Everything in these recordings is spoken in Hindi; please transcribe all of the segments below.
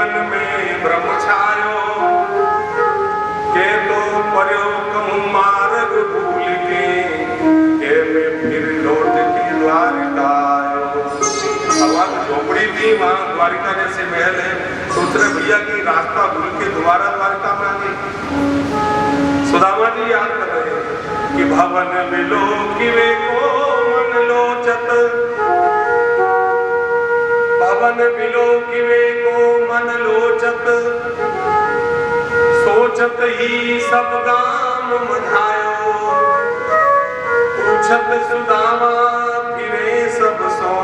मन में ब्रह्म छायो, के तो पर्यो कहूँ मार्ग भूल के मैं फिर लौट के द्वारिका आयो। भगवान झोपड़ी थी, वहाँ द्वारिका जैसे महल है, सोच रहे भैया की रास्ता भूल के दोबारा द्वारिका में आ गई। सुदामा जी याद कर रहे हैं कि भवन मिलो किवे को मन लोचत, भवन मिलो किवे को मन लोचत, सोचत ही सब गाम मझायो, पूछत सुदामा फिरे सब सो,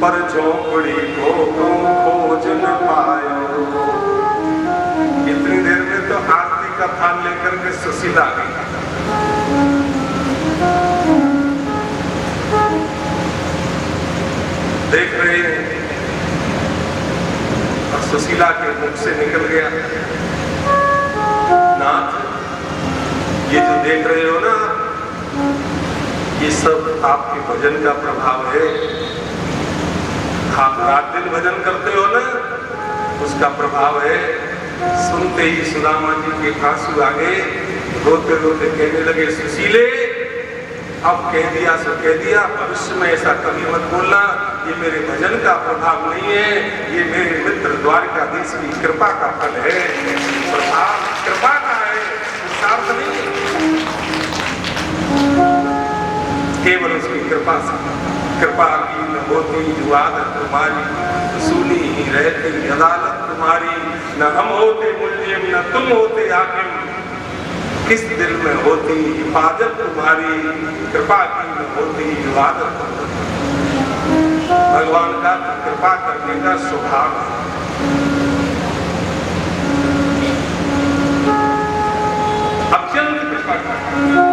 पर झोपड़ी को खोज न पायो। इतनी देर में तो आरती का थाल लेकर के सुशीला आ गई। देख रहे हैं और सुशीला के मुख से निकल गया, नाथ ये जो देख रहे हो ना, ये सब आपके भजन का प्रभाव है। आप रात दिन भजन करते हो ना, उसका प्रभाव है। सुनते ही सुदामा जी के आंसू आ गए, रोते रोते कहने लगे, सुशीले अब कह दिया सो कह दिया, भविष्य में ऐसा कभी मत बोलना। ये मेरे भजन का प्रभाव नहीं है, ये मेरे मित्र द्वारिकाधीश की कृपा का फल है। प्रभाव कृपा का है, पुरुषार्थ नहीं, केवल उसकी कृपा से। कृपा की न होती जो आदत तुम्हारी, सुनी ही रहती अदालत तुम्हारी। न हम होते मुल्जिम न तुम होते हाकिम, किस दिल में होती हिफाजत तुम्हारी। कृपा की न होती जो आदत। भगवान का कृपा करने का स्वभाव है। अत्यंत कृपा करना।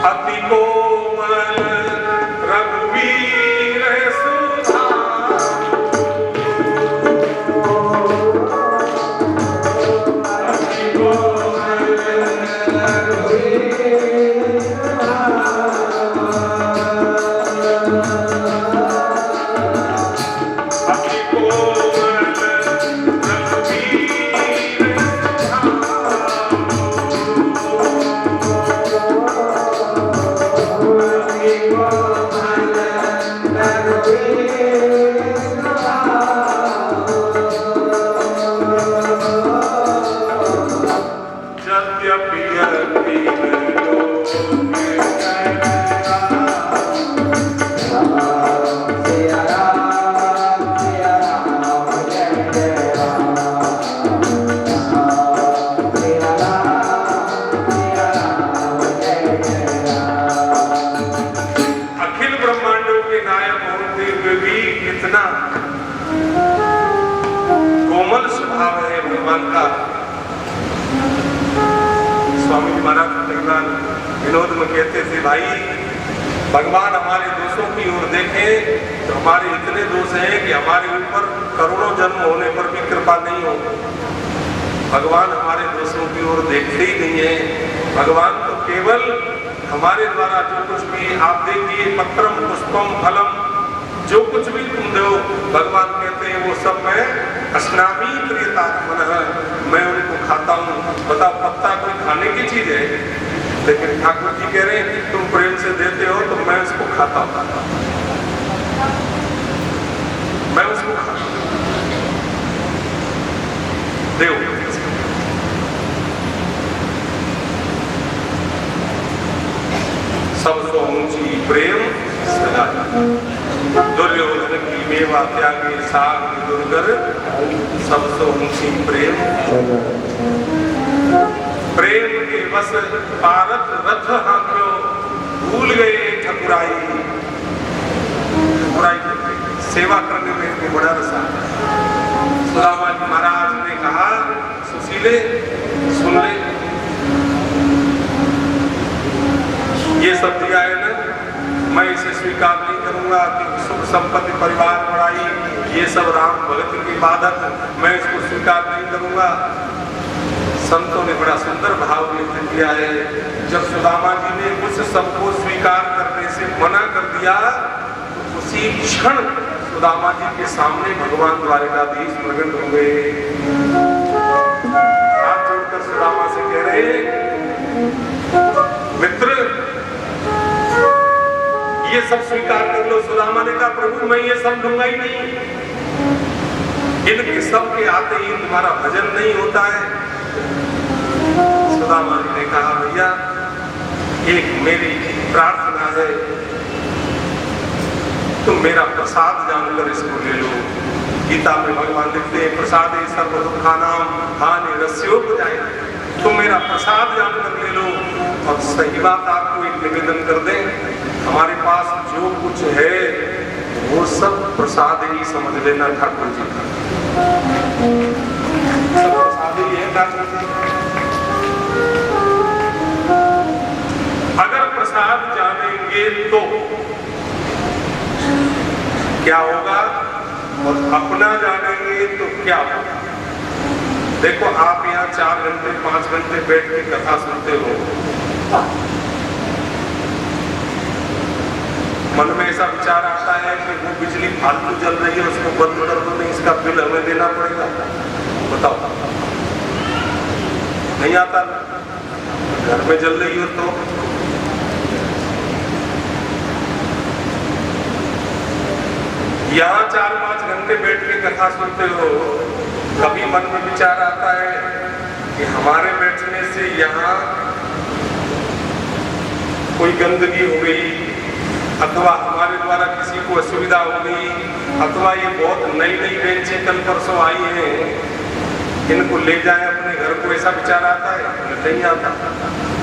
अति कोमल रघुवीर सुधा, अति कोमल रघुवीर विनोद में कहते थे, भाई भगवान हमारे दोषों की ओर देखें तो हमारे इतने दोष हैं कि हमारे ऊपर करोड़ों जन्म होने पर भी कृपा नहीं हो। भगवान हमारे दोषों की ओर देखते ही नहीं है। भगवान तो केवल हमारे द्वारा जो कुछ भी आप देखिए, पत्रम पुष्पम फलम, जो कुछ भी तुम दो, भगवान कहते हैं वो सब मैं अस्नामी प्रियता मन, मैं उनको खाता हूँ। बताओ, पत्ता कोई खाने की चीज है, लेकिन ठाकुर जी कह रहे हैं तुम प्रेम से देते हो तो मैं उसको खाता हूँ, मैं उसको खाता हूँ। देव सबसे ऊंची प्रेम सदा, दुर्योधन की मेवा त्यागे साग दुर्गर, सबसे ऊंची प्रेम। प्रेम के बस पारत रथ हांक्यो, भूल गए ठकुराई। ठकुराई सेवा करने में इनको बड़ा रसा। सुदामा जी महाराज ने कहा, सुशीले सुन ले, ये सब दिया है ना, मैं इसे स्वीकार नहीं करूंगा कि सुख संपत्ति परिवार बढ़ाई, ये सब राम भगत की इबादत, मैं इसको स्वीकार नहीं करूंगा। संतों ने बड़ा सुंदर भाव व्यक्त किया है। जब सुदामा जी ने उस सबको स्वीकार करने से मना कर दिया, तो उसी क्षण सुदामा जी के सामने भगवान द्वारिकाधीश प्रकट हो गए। हाथ जोड़कर सुदामा से कह रहे, मित्र ये सब स्वीकार कर लो। सुदामा ने कहा, प्रभु मैं ये सब लूंगा ही नहीं, इनके सब के आते ही तुम्हारा भजन नहीं होता है। सुदामा जी ने कहा, भैया एक मेरी प्रार्थना है, तुम मेरा प्रसाद जानकर इसको ले लो। गीता में भगवान लिखते हैं, प्रसादे सर्व दुखानां हानि रस्योपजायते। तुम मेरा प्रसाद जानकर ले लो। और सही बात आपको एक निवेदन कर दें, हमारे पास जो कुछ है वो सब प्रसाद ही समझ लेना ठाकुर जी का, सब प्रसाद ही है ठाकुर जी। अगर प्रसाद जानेंगे तो क्या होगा और अपना जानेंगे तो क्या होगा। देखो आप यहाँ 4 घंटे 5 घंटे बैठ के कथा सुनते हो, मन में ऐसा विचार आता है कि वो बिजली फालतू जल रही है, उसको बंद कर दो, नहीं इसका बिल हमें देना पड़ेगा। बताओ, नहीं आता? घर में जल रही हो तो यहाँ 4-5 घंटे बैठ के कथा सुनते हो, कभी मन में विचार आता है कि हमारे बैठने से यहाँ कोई गंदगी हो गई, अथवा हमारे द्वारा किसी को असुविधा हो गई, अथवा ये बहुत नई नई बेंचें कल परसों आई हैं, इनको ले जाएं अपने घर को, ऐसा विचार आता है? नहीं आता।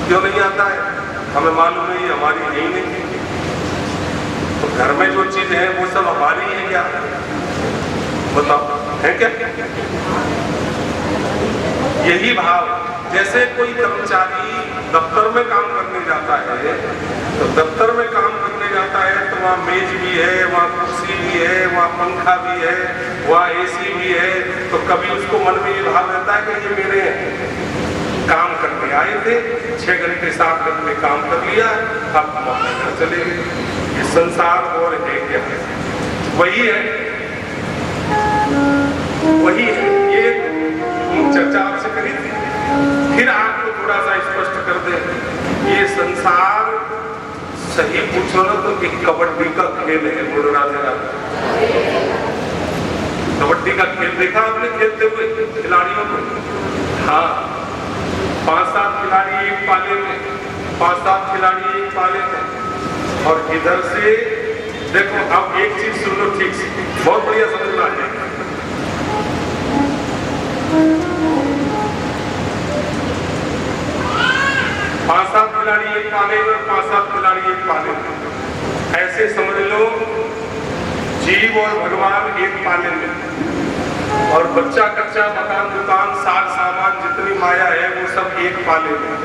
क्यों नहीं आता है? हमें मालूम है ये हमारी है ही नहीं। तो घर में जो चीज है वो सब हमारी है क्या? बताओ, है क्या? यही भाव, जैसे कोई कर्मचारी दफ्तर में काम करने जाता है, तो दफ्तर में काम करने जाता है तो वहाँ मेज भी है, वहाँ कुर्सी भी है, वहाँ पंखा भी है, वहाँ एसी भी है। तो कभी उसको मन में ये भाव रहता है कि ये मेरे काम करने आए थे, 6 घंटे 7 घंटे काम कर लिया, अब हम अपने घर चले गए। ये संसार और है क्या? वही है, वही है। ये चर्चा आपसे करी थी, फिर आपको थोड़ा सा स्पष्ट कर दे। ये संसार सही पूछो ना तो एक कबड्डी का खेल है। बोलो राधे राधे। कबड्डी का खेल देखा आपने खेलते हुए खिलाड़ियों को? हाँ, 5-7 खिलाड़ी एक पाले में, 5-7 खिलाड़ी एक पाले में। और इधर से देखो, अब एक चीज सुन लो ठीक से, बहुत बढ़िया समझ में आ जाएगा। 5-7 खिलाड़ी एक पाले में, 5-7 खिलाड़ी एक पाले में। ऐसे समझ लो जीव और भगवान एक पाले में, और बच्चा कच्चा मकान दुकान साज सामान जितनी माया है वो सब एक पाले में।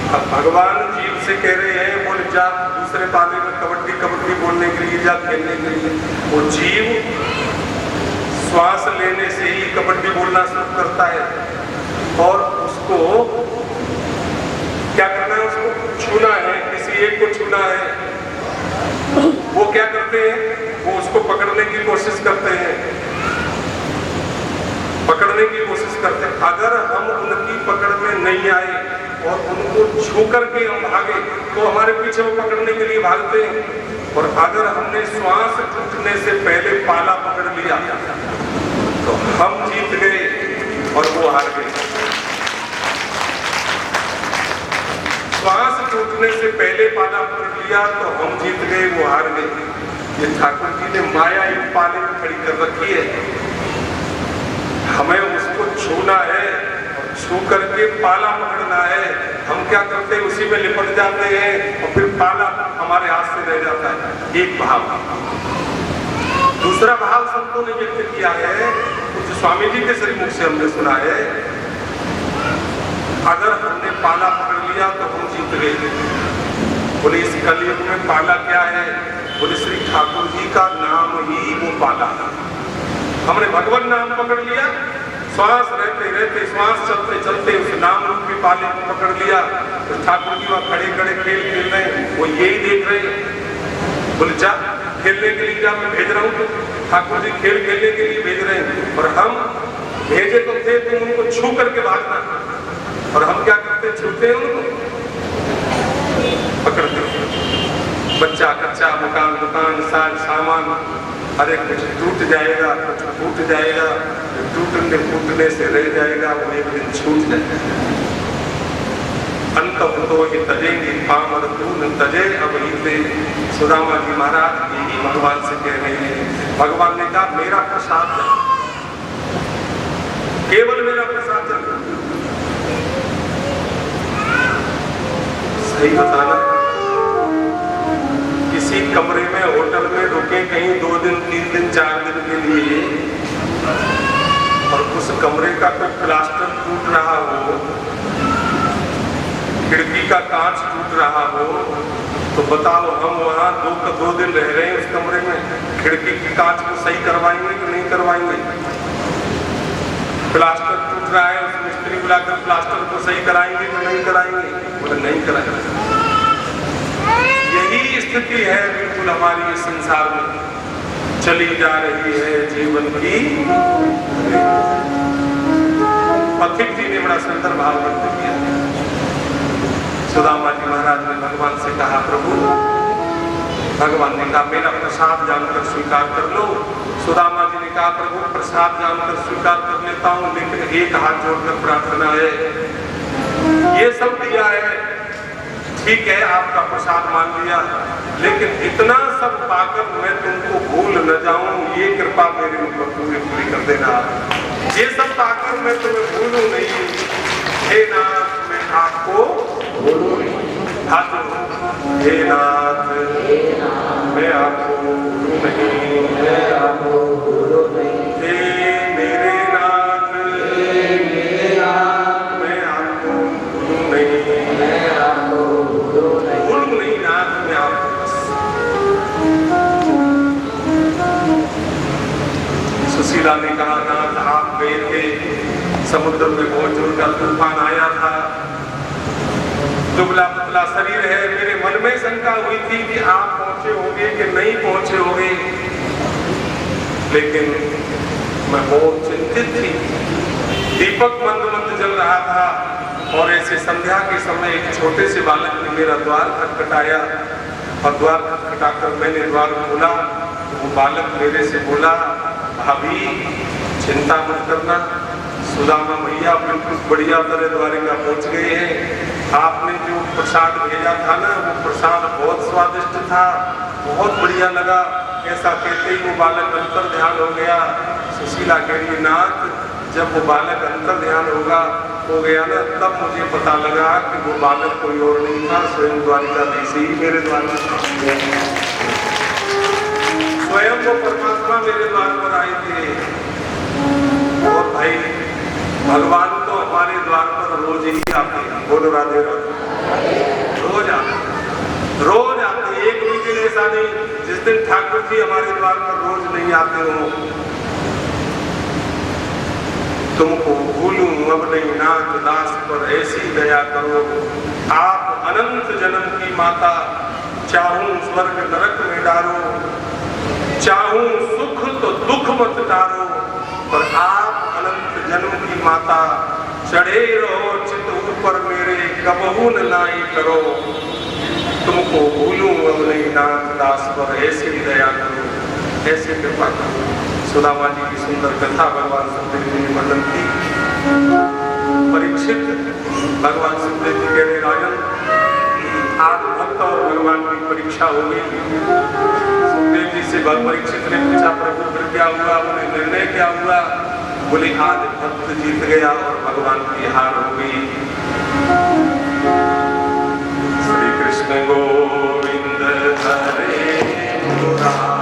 अब भगवान जीव से कह रहे हैं, बोले जा दूसरे पाले में कबड्डी कबड्डी बोलने के लिए, जा खेलने के लिए। वो जीव श्वास लेने से ही कबड्डी बोलना शुरू करता है, और उसको क्या करना है? उसको छूना है, किसी एक को छूना है। वो क्या करते हैं? वो उसको पकड़ने की कोशिश करते हैं, पकड़ने की कोशिश करते हैं। अगर हम उनकी पकड़ में नहीं आए और उनको छू करके हम भागे तो हमारे पीछे वो पकड़ने के लिए भागते हैं। और अगर हमने श्वास टूटने से पहले पाला पकड़ लिया तो हम जीत गए और वो हार गए। श्वास टूटने से पहले पाला पकड़ लिया तो हम जीत गए, वो हार गए। ये ठाकुर जी ने माया एक पाले में खड़ी कर रखी है, हमें उसको छूना है, छू करके पाला पकड़ना है। हम क्या करते हैं? उसी में लिपट जाते हैं और फिर पाला हमारे हाथ से रह जाता है। एक भाव। दूसरा भाव संतों ने व्यक्त किया है, कुछ स्वामी जी के श्रीमुख से हमने सुना है, अगर हमने पाला पकड़ लिया तो हम जीत गए। बोले इस कलयुग में पाला क्या है? बोले श्री ठाकुर जी का नाम ही वो पाला। हमने भगवान नाम पकड़ लिया, श्वास रहते रहते श्वास चलते चलते उस नाम रूपी पाले को पकड़ लिया। तो ठाकुर जी वहां खड़े खड़े खेल खेल रहे, वो यही देख रहे। बोले जा खेलने के लिए क्या मैं भेज रहा हूँ? ठाकुर जी खेल खेलने के लिए भेज रहे हैं, और हम भेजे तो थे तुम उनको छू करके भागना, और हम क्या करते, छूते हैं उनको, पकड़ते हैं। बच्चा कच्चा मकान दुकान साज सामान, अरे कुछ टूट जाएगा, कुछ फूट जाएगा, टूटने फूटने से रह जाएगा, वो एक दिन छूट जाएगा। अंत तो ही तजेंगे पामर तून तजे अब इतने। सुदामा जी महाराज यही भगवान से कह रहे हैं। भगवान ने कहा मेरा प्रसाद केवल मेरा प्रसाद चल, सही बताना। किसी कमरे में होटल में रुके कहीं 2 दिन 3 दिन 4 दिन के लिए, और उस कमरे का कोई प्लास्टर टूट रहा हो, खिड़की का कांच टूट रहा हो, तो बताओ हम वहाँ 2 दिन रह रहे हैं उस कमरे में, खिड़की के कांच को सही करवाएंगे कि नहीं करवाएंगे? प्लास्टर टूट रहा है, उस मिस्त्री बुलाकर प्लास्टर को सही कराएंगे कि नहीं कराएंगे? बोले नहीं कराएंगे। यही स्थिति है बिल्कुल हमारी इस संसार में, चली जा रही है जीवन की। पथिक जी ने बड़ा सुंदर भाव व्यक्त किया। सुदामा जी महाराज ने भगवान से कहा प्रभु, भगवान ने कहा मेरा प्रसाद जानकर स्वीकार कर लो। सुदामा जी ने कहा प्रभु प्रसाद जानकर स्वीकार कर लेता हूँ, लेकिन एक हाथ जोड़कर प्रार्थना है, ये सब दिया है ठीक है, आपका प्रसाद मान लिया, लेकिन इतना सब पाकर मैं तुमको भूल न जाऊं, ये कृपा मेरे ऊपर पूरी कर देना। ये सब पाकर मैं तुम्हें भूलूं नहीं, हे नाथ मैं आपको भूलूं नहीं। हाथ हे नाथ मैं आपको भूलूं नहीं, मैं आपको भूलूं नहीं। हे मेरे नाथ मैं आपको भूलूं नहीं, मैं आपको भूलूं नहीं नाथ, मैं आपको बस। सुशीला ने कहा नाथ आप गए थे समुद्र में, बहुत जोर का तूफान आया था, दुबला पतला शरीर है, मेरे मन में शंका हुई थी कि आप पहुंचे होंगे कि नहीं पहुंचे होंगे, लेकिन मैं बहुत चिंतित थी। दीपक मंद मंद जल रहा था, और ऐसे संध्या के समय एक छोटे से बालक ने मेरा द्वार खटखटाया, और द्वार खटखटाकर मैंने द्वार खोला, तो वो बालक मेरे से बोला भाभी चिंता मत करना, सुदामा भैया बिल्कुल बढ़िया तरह द्वारिका पहुंच गए हैं, आपने जो प्रसाद भेजा था ना वो प्रसाद बहुत स्वादिष्ट था, बहुत बढ़िया लगा। ऐसा कहते ही वो बालक अंतर ध्यान हो गया। सुशीला कह रही नाथ जब वो बालक अंतर ध्यान हो गया ना, तब मुझे पता लगा कि वो बालक कोई और नहीं था, स्वयं द्वारिकाधीश ही मेरे द्वार पर, स्वयं वो परमात्मा मेरे द्वार पर आए थे। और भाई भगवान तो हमारे द्वार पर रोज ही आते हैं, बोलो राधे राधे, रोज आते, एक भी दिन ऐसा नहीं जिस दिन ठाकुर जी हमारे द्वार पर रोज नहीं आते हो। तुमको भूलूं अब नहीं नाथ दास पर ऐसी दया करो, आप अनंत जन्म की माता, चाहूं स्वर्ग नरक में डारो, चाहूं सुख तो दुख मत डारो, पर आप अनंत जन्म की माता, चढ़े रहो चित ऊपर मेरे कबहू न लाई करो, तुमको भूलूं अब नहीं नाथ दास पर ऐसी दया करो, ऐसे कृपा करो। सुदामा जी की सुंदर कथा भगवान सुखदेव जी ने वर्णन की। परीक्षित भगवान सुखदेव जी कह रहे राजन आज भक्त और भगवान की परीक्षा हो गई। सुखदेव जी से परीक्षित ने पूछा प्रभु फिर क्या हुआ, बोले निर्णय क्या हुआ? बोले आज भक्त जीत गया और भगवान की हार हो गई। श्री कृष्ण गोविंद हरे मुरारी।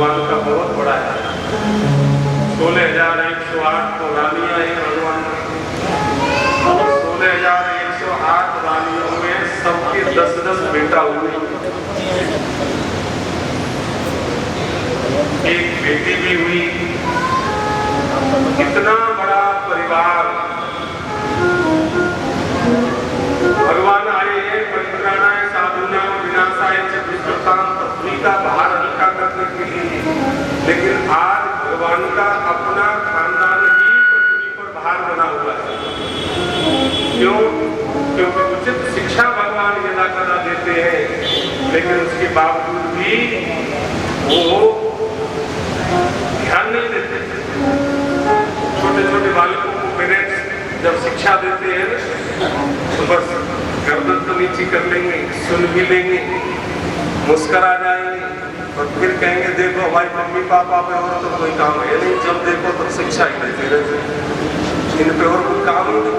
भगवान का बहुत बड़ा है। 16,108 तो रानियां हैं भगवान। 16,108 रानियों में सबके 10-10 बेटा हुए, एक बेटी भी हुई। इतना बड़ा परिवार। भगवान आए हैं परित्राणाय साधूनां विनाशाय च दुष्कृतां पृथ्वी का भार हल्का करने के लिए, लेकिन आज भगवान का अपना खानदान ही पृथ्वी पर भार बना हुआ है। क्यों? क्योंकि उचित शिक्षा भगवान यदा कदा देते हैं, लेकिन उसके बावजूद भी वो ध्यान नहीं देते। छोटे छोटे बालकों को पेरेंट्स जब शिक्षा देते हैं तो बस गर्दन तो नीचे कर लेंगे, सुन भी लेंगे, मुस्करा जाएंगे और फिर कहेंगे देखो हमारी मम्मी पापा पे और तो कोई काम है नहीं। जब देखो तो शिक्षा ही देते रहते, इन पे और कोई काम नहीं।